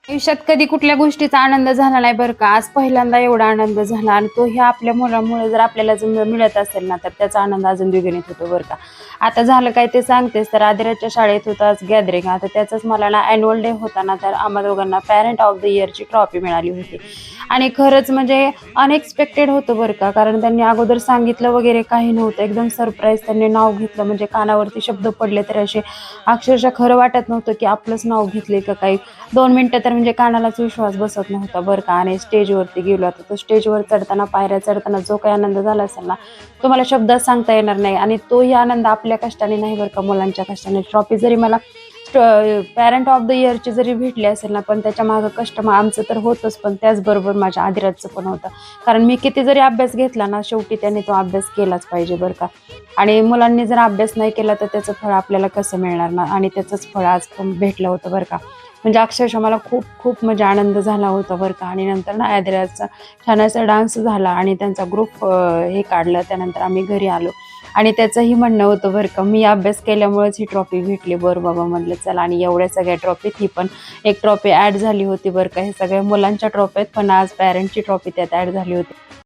आयुष्यात कधी कुठल्या गोष्टीचा आनंद झाला नाही बरं का. आज पहिल्यांदा एवढा आनंद झाला आणि तो ह्या आपल्या मुलामुळे जर आपल्याला जर मिळत असेल ना, तर त्याचा आनंद अजून द्विगुणित होतो बरं का. आता झालं काय ते सांगतेस, तर आदिराजच्या शाळेत होतं आज गॅदरिंग. आता त्याचंच मला ना ॲन्युअल डे होता ना, तर आम्हा दोघांना पॅरेंट ऑफ द इयरची ट्रॉफी मिळाली होती. आणि खरंच म्हणजे अनएक्सपेक्टेड होतं बरं का. कारण त्यांनी अगोदर सांगितलं वगैरे काही नव्हतं. एकदम सरप्राईज त्यांनी नाव घेतलं, म्हणजे कानावरती शब्द पडले तर असे अक्षरशः खरं वाटत नव्हतं की आपलंच नाव घेतलंय का काही. 2 मिनिटं तर म्हणजे कानालाच विश्वास बसत नव्हता बरं का. आणि स्टेजवरती गेलो. आता तो स्टेजवर चढताना, पायऱ्या चढताना जो काही आनंद झाला असेल ना, तो मला शब्दात सांगता येणार नाही. आणि तोही आनंद आपल्या कष्टाने नाही बरं का, मुलांच्या कष्टाने. ट्रॉफी जरी मला पॅरेंट ऑफ द इयरची जरी भेटली असेल ना, पण त्याच्या मागं कष्ट मग आमचं तर होतंच, पण त्याचबरोबर माझ्या आदिराजचं पण होतं. कारण मी किती जरी अभ्यास घेतला ना, शेवटी त्याने तो अभ्यास केलाच पाहिजे बरं का. आणि मुलांनी जर अभ्यास नाही केला तर त्याचं फळ आपल्याला कसं मिळणार ना. आणि त्याचंच फळ आज भेटलं होतं बरं का. म्हणजे अक्षरशः मला खूप खूप म्हणजे आनंद झाला होता बरं का. आणि नंतर ना आदिराजचा छान असा डान्स झाला आणि त्यांचा ग्रुप हे काढलं. त्यानंतर आम्ही घरी आलो आणि त्याचंही म्हणणं होतं बरं का, मी अभ्यास केल्यामुळेच ही ट्रॉफी भेटली. बरं बाबा म्हटलं चला. आणि एवढ्या सगळ्या ट्रॉफीत ही पण एक ट्रॉफी ॲड झाली होती बरं का. हे सगळ्या मुलांच्या ट्रॉफी आहेत, पण आज पॅरेंटची ट्रॉफी त्यात ॲड झाली होती.